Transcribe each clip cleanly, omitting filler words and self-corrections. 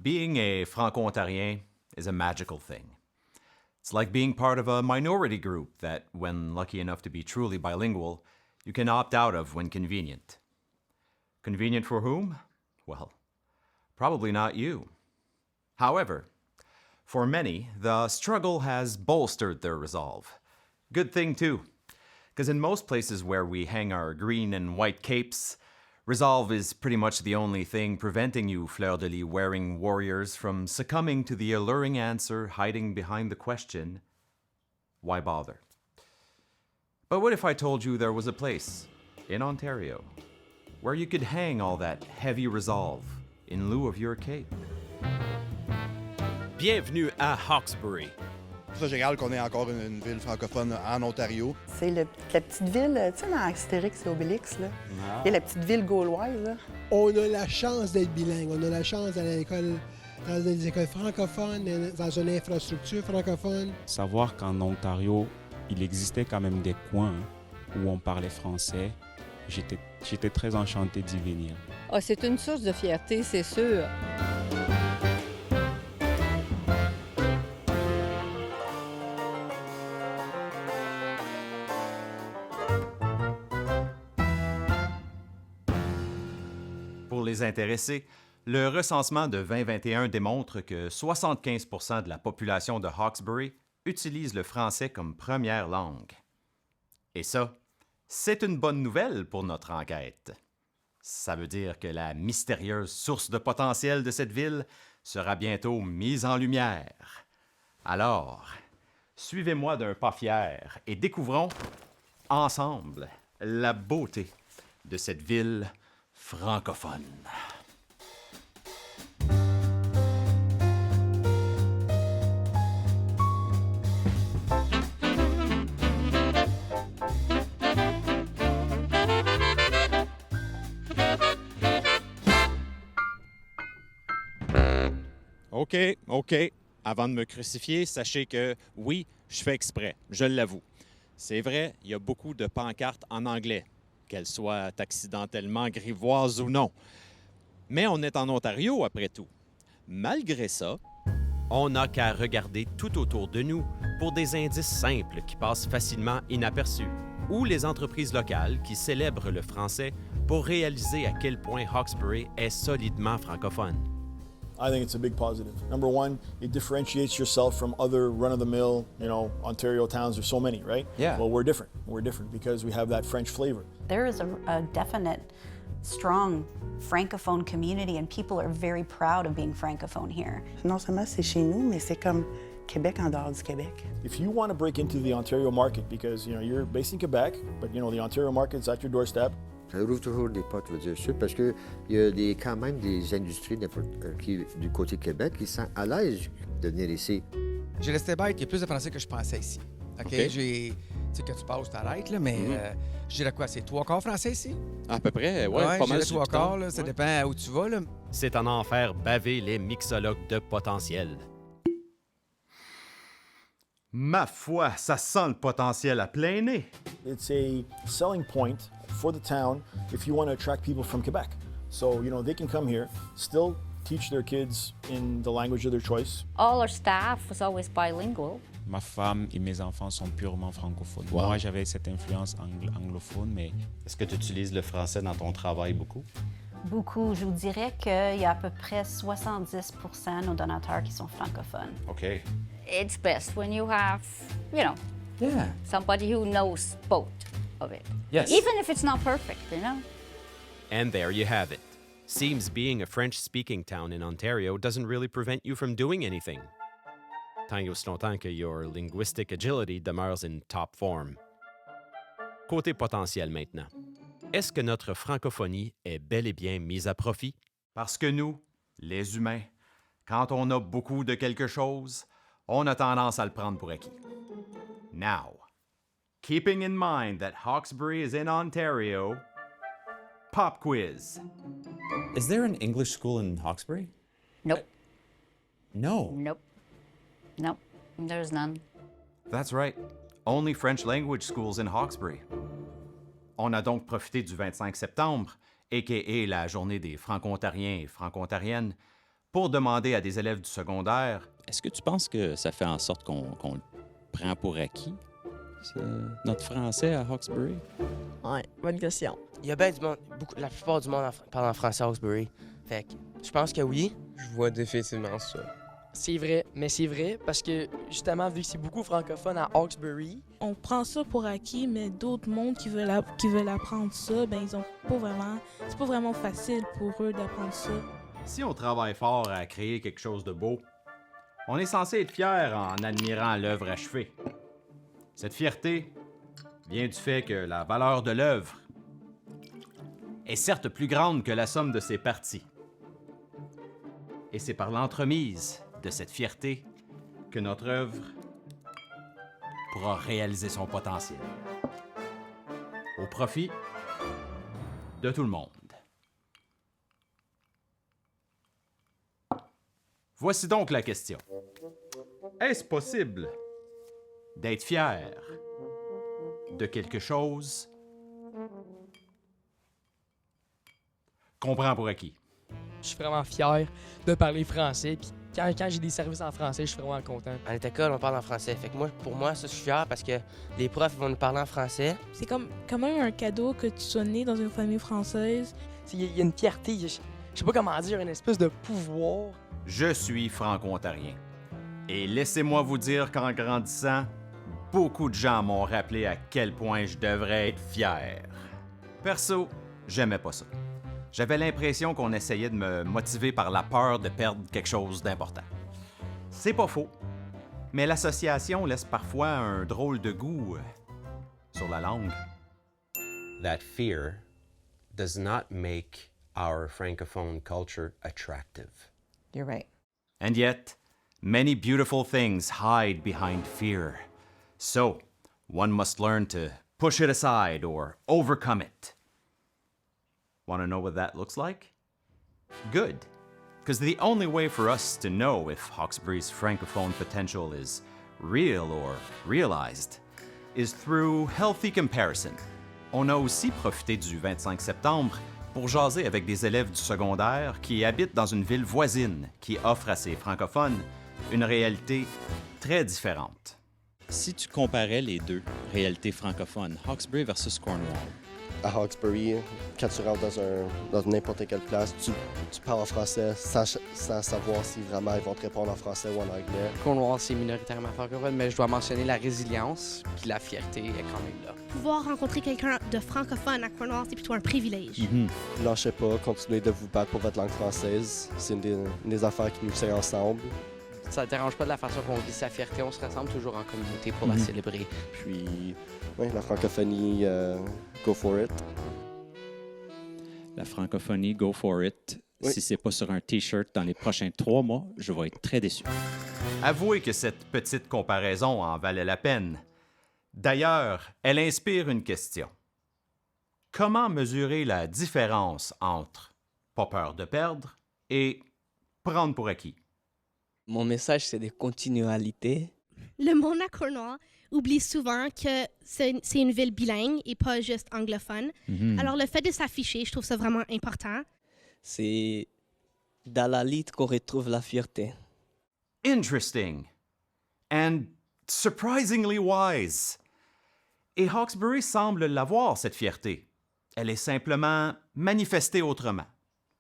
Being a Franco-Ontarien is a magical thing. It's like being part of a minority group that, when lucky enough to be truly bilingual, you can opt out of when convenient. Convenient for whom? Well, probably not you. However, for many, the struggle has bolstered their resolve. Good thing, too, because in most places where we hang our green and white capes, resolve is pretty much the only thing preventing you fleur-de-lis-wearing warriors from succumbing to the alluring answer hiding behind the question, why bother? But what if I told you there was a place, in Ontario, where you could hang all that heavy resolve in lieu of your cape? Bienvenue à Hawkesbury. C'est génial qu'on ait encore une ville francophone en Ontario. C'est la petite ville, tu sais, dans Astérix et Obélix, là. Il y a la petite ville gauloise, là. On a la chance d'être bilingue. On a la chance d'aller à l'école, dans des écoles francophones, dans une infrastructure francophone. Savoir qu'en Ontario, il existait quand même des coins où on parlait français, j'étais très enchanté d'y venir. Ah, c'est une source de fierté, c'est sûr. Pour les intéressés, le recensement de 2021 démontre que 75% de la population de Hawkesbury utilise le français comme première langue. Et ça, c'est une bonne nouvelle pour notre enquête. Ça veut dire que la mystérieuse source de potentiel de cette ville sera bientôt mise en lumière. Alors, suivez-moi d'un pas fier et découvrons ensemble la beauté de cette ville francophone. OK. Avant de me crucifier, sachez que oui, je fais exprès, je l'avoue. C'est vrai, il y a beaucoup de pancartes en anglais, qu'elles soient accidentellement grivoises ou non. Mais on est en Ontario, après tout. Malgré ça, on n'a qu'à regarder tout autour de nous pour des indices simples qui passent facilement inaperçus, ou les entreprises locales qui célèbrent le français pour réaliser à quel point Hawkesbury est solidement francophone. I think it's a big positive. Number one, it differentiates yourself from other run-of-the-mill, Ontario towns. There's so many, right? Yeah. Well, we're different. We're different because we have that French flavor. There is a definite, strong francophone community, and people are very proud of being francophone here. Non seulement c'est chez nous, mais c'est comme Québec en dehors du Québec. If you want to break into the Ontario market, because you're based in Quebec, but the Ontario market's at your doorstep. Ça ouvre toujours des portes, je veux dire, parce qu'il y a quand même des industries du côté Québec qui sont à l'aise de venir ici. J'ai resté bête, il y a plus de Français que je pensais ici. OK? Tu sais, que tu passes, t'arrêtes, là, mais je dirais quoi, c'est 3/4 français ici? À peu près, ouais pas mal. 3/4, là, ça dépend où tu vas, là. C'est un enfer baver les mixologues de potentiel. Ma foi, ça sent le potentiel à plein nez. It's a selling point for the town if you want to attract people from Quebec. So, they can come here, still teach their kids in the language of their choice. All our staff was always bilingual. Ma femme et mes enfants sont purement francophones. Wow. Moi, j'avais cette influence anglophone, mais... Est-ce que tu utilises le français dans ton travail beaucoup? Beaucoup. Je vous dirais qu'il y a à peu près 70% de nos donateurs qui sont francophones. OK. It's best when you have, Yeah. somebody who knows both of it. Yes. Even if it's not perfect, And there you have it. Seems being a French-speaking town in Ontario doesn't really prevent you from doing anything. Tant et aussi longtemps que your linguistic agility demeures in top form. Côté potentiel maintenant. Est-ce que notre francophonie est bel et bien mise à profit? Parce que nous, les humains, quand on a beaucoup de quelque chose, on a tendance à le prendre pour acquis. Now, keeping in mind that Hawkesbury is in Ontario, pop quiz. Is there an English school in Hawkesbury? Nope. No. Nope, there's none. That's right. Only French language schools in Hawkesbury. On a donc profité du 25 septembre, a.k.a. la journée des Franco-Ontariens et Franco-Ontariennes, pour demander à des élèves du secondaire Est-ce que tu penses que ça fait en sorte qu'on le prend pour acquis, notre français à Hawkesbury? Ouais, bonne question. Il y a bien du monde, la plupart du monde parle en français à Hawkesbury. Fait que je pense que oui. Je vois définitivement ça. C'est vrai, mais c'est vrai parce que justement, vu que c'est beaucoup francophone à Hawkesbury, on prend ça pour acquis, mais d'autres mondes qui veulent apprendre ça, ben ils ont pas vraiment, c'est pas vraiment facile pour eux d'apprendre ça. Si on travaille fort à créer quelque chose de beau, on est censé être fier en admirant l'œuvre achevée. Cette fierté vient du fait que la valeur de l'œuvre est certes plus grande que la somme de ses parties. Et c'est par l'entremise de cette fierté que notre œuvre pourra réaliser son potentiel. Au profit de tout le monde. Voici donc la question. Est-ce possible d'être fier de quelque chose qu'on prend pour acquis? je suis vraiment fier de parler français. Puis quand j'ai des services en français, je suis vraiment content. À l'école, on parle en français. Fait que moi, pour moi, ça, je suis fier parce que les profs vont nous parler en français. C'est comme quand même un cadeau que tu sois né dans une famille française. Il y a une fierté, je sais pas comment dire, une espèce de pouvoir. Je suis franco-ontarien. Et laissez-moi vous dire qu'en grandissant, beaucoup de gens m'ont rappelé à quel point je devrais être fier. Perso, j'aimais pas ça. J'avais l'impression qu'on essayait de me motiver par la peur de perdre quelque chose d'important. C'est pas faux, mais l'association laisse parfois un drôle de goût sur la langue. That fear does not make our francophone culture attractive. You're right. And yet, many beautiful things hide behind fear. So, one must learn to push it aside or overcome it. Want to know what that looks like? Good. Because the only way for us to know if Hawkesbury's francophone potential is real or realized is through healthy comparison. On a aussi profité du 25 septembre pour jaser avec des élèves du secondaire qui habitent dans une ville voisine qui offre à ses francophones une réalité très différente. Si tu comparais les deux réalités francophones, Hawkesbury versus Cornwall, à Hawkesbury, quand tu rentres dans n'importe quelle place, tu parles en français sans savoir si vraiment ils vont te répondre en français ou en anglais. Cornwall, c'est minoritairement francophone, mais je dois mentionner la résilience, puis la fierté est quand même là. Pouvoir rencontrer quelqu'un de francophone à Cornwall, c'est plutôt un privilège. Lâchez pas, continuez de vous battre pour votre langue française. C'est une des affaires qui nous tient ensemble. Ça ne dérange pas de la façon qu'on vit sa fierté, on se rassemble toujours en communauté pour la célébrer. Puis, oui, la francophonie, go for it. La francophonie, go for it. Oui. Si c'est pas sur un T-shirt dans les prochains 3 mois, je vais être très déçu. Avouez que cette petite comparaison en valait la peine. D'ailleurs, elle inspire une question. Comment mesurer la différence entre pas peur de perdre et prendre pour acquis? Mon message, c'est de continualité. Le monde à Cornwall oublie souvent que c'est une ville bilingue et pas juste anglophone. Alors, le fait de s'afficher, je trouve ça vraiment important. C'est dans la lutte qu'on retrouve la fierté. Interesting. And surprisingly wise. Et Hawkesbury semble l'avoir, cette fierté. Elle est simplement manifestée autrement,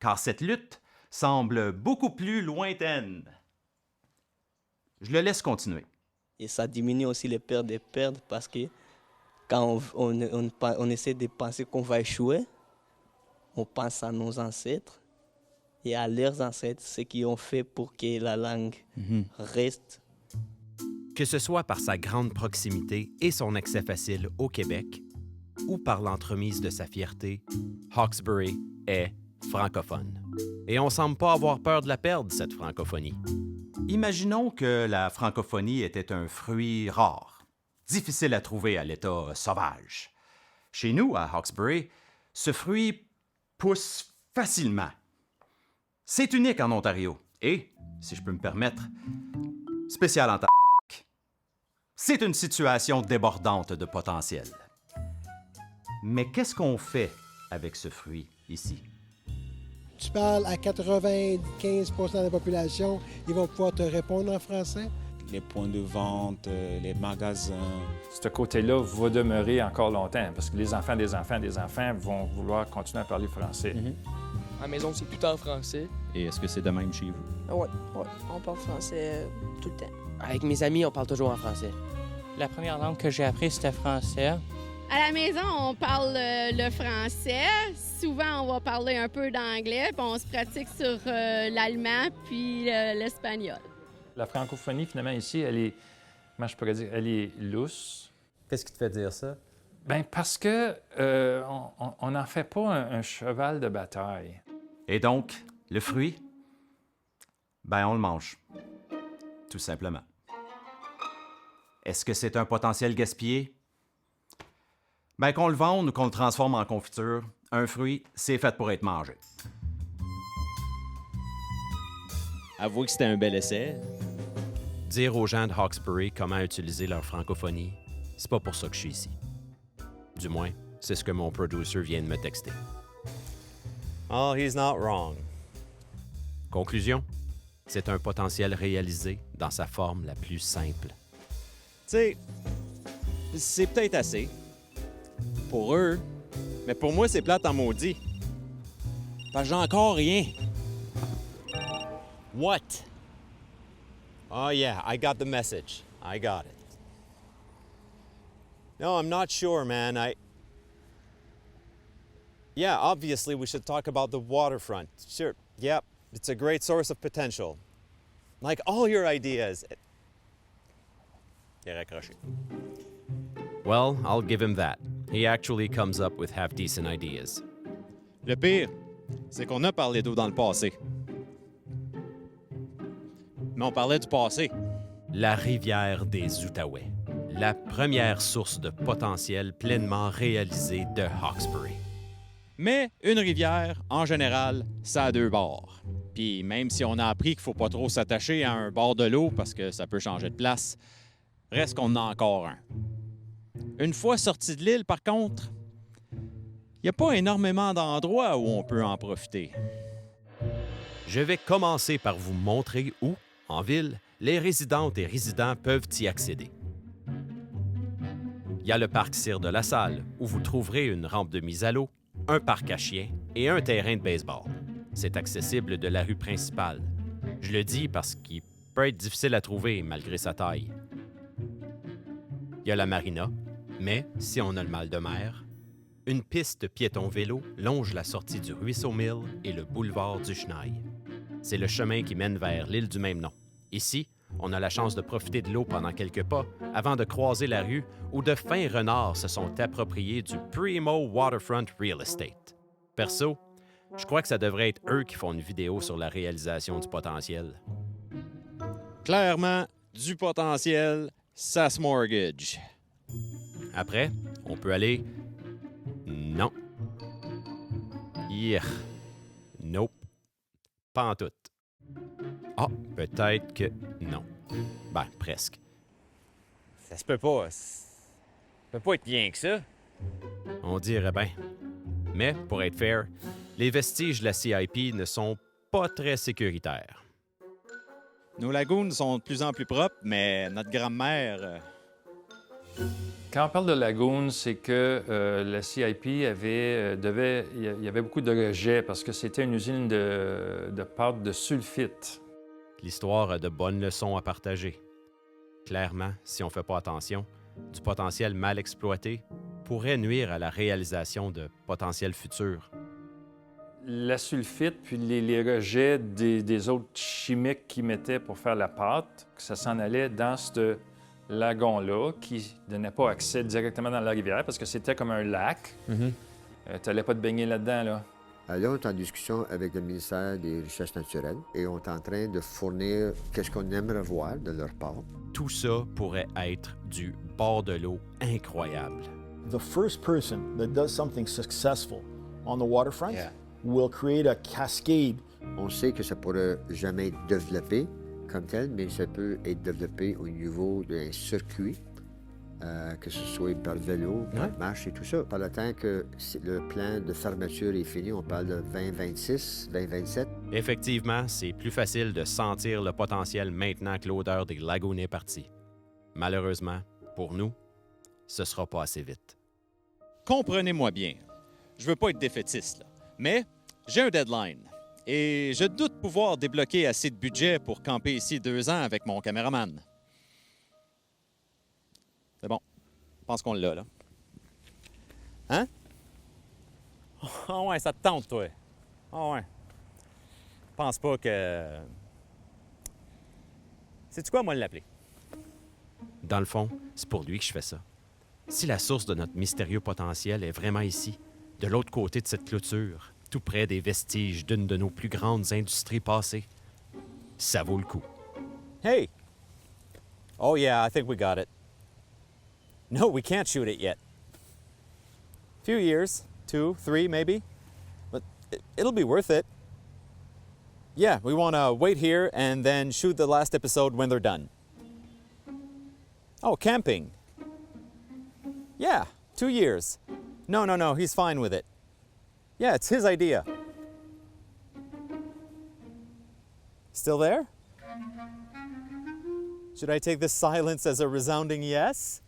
car cette lutte semble beaucoup plus lointaine. Je le laisse continuer. Et ça diminue aussi les peurs de perdre parce que quand on essaie de penser qu'on va échouer, on pense à nos ancêtres et à leurs ancêtres, ce qu'ils ont fait pour que la langue reste. Que ce soit par sa grande proximité et son accès facile au Québec, ou par l'entremise de sa fierté, Hawkesbury est francophone. Et on semble pas avoir peur de la perdre, cette francophonie. Imaginons que la francophonie était un fruit rare, difficile à trouver à l'état sauvage. Chez nous, à Hawkesbury, ce fruit pousse facilement. C'est unique en Ontario et, si je peux me permettre, spécial en C'est une situation débordante de potentiel. Mais qu'est-ce qu'on fait avec ce fruit ici? Tu parles à 95 % de la population, ils vont pouvoir te répondre en français. Les points de vente, les magasins. Ce côté-là va demeurer encore longtemps parce que les enfants des enfants des enfants vont vouloir continuer à parler français. À la maison, c'est tout en français. Et est-ce que c'est de même chez vous? Oui, on parle français tout le temps. Avec mes amis, on parle toujours en français. La première langue que j'ai apprise, c'était français. À la maison, on parle le français. Souvent, on va parler un peu d'anglais, puis on se pratique sur l'allemand puis l'espagnol. La francophonie, finalement, ici, elle est, comment je pourrais dire, elle est lousse. Qu'est-ce qui te fait dire ça? Bien, parce que on n'en fait pas un cheval de bataille. Et donc, le fruit, ben on le mange. Tout simplement. Est-ce que c'est un potentiel gaspillé? Ben qu'on le vende ou qu'on le transforme en confiture, un fruit, c'est fait pour être mangé. Avouez que c'était un bel essai. Dire aux gens de Hawkesbury comment utiliser leur francophonie, c'est pas pour ça que je suis ici. Du moins, c'est ce que mon producer vient de me texter. Oh, he's not wrong. Conclusion, c'est un potentiel réalisé dans sa forme la plus simple. Tu sais, c'est peut-être assez. Pour eux, mais pour moi, c'est plate en maudit. Parce que j'ai encore rien. What? Oh, yeah, I got the message. I got it. No, I'm not sure, man. Yeah, obviously, we should talk about the waterfront. Sure, yep, it's a great source of potential. Like all your ideas. Il est raccroché. Well, I'll give him that. He actually comes up with half-decent ideas. Le pire, c'est qu'on a parlé d'eau dans le passé. Mais on parlait du passé. La rivière des Outaouais, la première source de potentiel pleinement réalisée de Hawkesbury. Mais une rivière, en général, ça a deux bords. Puis même si on a appris qu'il faut pas trop s'attacher à un bord de l'eau parce que ça peut changer de place, reste qu'on en a encore un. Une fois sorti de l'île, par contre, il n'y a pas énormément d'endroits où on peut en profiter. Je vais commencer par vous montrer où, en ville, les résidentes et résidents peuvent y accéder. Il y a le parc Cire de la Salle, où vous trouverez une rampe de mise à l'eau, un parc à chiens et un terrain de baseball. C'est accessible de la rue principale. Je le dis parce qu'il peut être difficile à trouver malgré sa taille. Il y a la marina, mais si on a le mal de mer, une piste piéton-vélo longe la sortie du Ruisseau Mill et le boulevard du Chenail. C'est le chemin qui mène vers l'île du même nom. Ici, on a la chance de profiter de l'eau pendant quelques pas avant de croiser la rue où de fins renards se sont appropriés du Primo Waterfront Real Estate. Perso, je crois que ça devrait être eux qui font une vidéo sur la réalisation du potentiel. Clairement, du potentiel, ça se mortgage. Après, on peut aller... Non. Yeah. Nope. Pas en tout. Ah, peut-être que non. Ben, presque. Ça se peut pas. Ça peut pas être bien que ça. On dirait bien. Mais, pour être fair, les vestiges de la CIP ne sont pas très sécuritaires. Nos lagunes sont de plus en plus propres, mais notre grand-mère... Quand on parle de lagoon, c'est que la CIP il y avait beaucoup de rejets parce que c'était une usine de pâte de sulfite. L'histoire a de bonnes leçons à partager. Clairement, si on ne fait pas attention, du potentiel mal exploité pourrait nuire à la réalisation de potentiels futurs. La sulfite, puis les rejets des autres chimiques qu'ils mettaient pour faire la pâte, ça s'en allait dans ce lagon-là qui ne donnait pas accès directement dans la rivière parce que c'était comme un lac. Tu n'allais pas te baigner là-dedans, là. Là, on est en discussion avec le ministère des Richesses naturelles et on est en train de fournir qu'est-ce qu'on aimerait voir de leur part. Tout ça pourrait être du bord de l'eau incroyable. The first person that does something successful on the waterfront will create a cascade. On sait que ça pourrait jamais être développé comme tel, mais ça peut être développé au niveau d'un circuit que ce soit par vélo, par marche et tout ça. Par le temps que le plan de fermeture est fini, on parle de 2026, 2027. Effectivement, c'est plus facile de sentir le potentiel maintenant que l'odeur des lagoons est partie. Malheureusement, pour nous, ce sera pas assez vite. Comprenez-moi bien, je veux pas être défaitiste, là, mais j'ai un deadline. Et je doute pouvoir débloquer assez de budget pour camper ici 2 ans avec mon caméraman. C'est bon. Je pense qu'on l'a, là. Hein? Ah ouais, ça te tente, toi. Ah ouais. Pense pas que... Sais-tu quoi, moi, l'appeler? Dans le fond, c'est pour lui que je fais ça. Si la source de notre mystérieux potentiel est vraiment ici, de l'autre côté de cette clôture, tout près des vestiges d'une de nos plus grandes industries passées, ça vaut le coup. Hey! Oh yeah, I think we got it. No, we can't shoot it yet. Few years, 2, 3 maybe, but it'll be worth it. Yeah, we want to wait here and then shoot the last episode when they're done. Oh, camping. Yeah, 2 years. No, he's fine with it. Yeah, it's his idea. Still there? Should I take this silence as a resounding yes?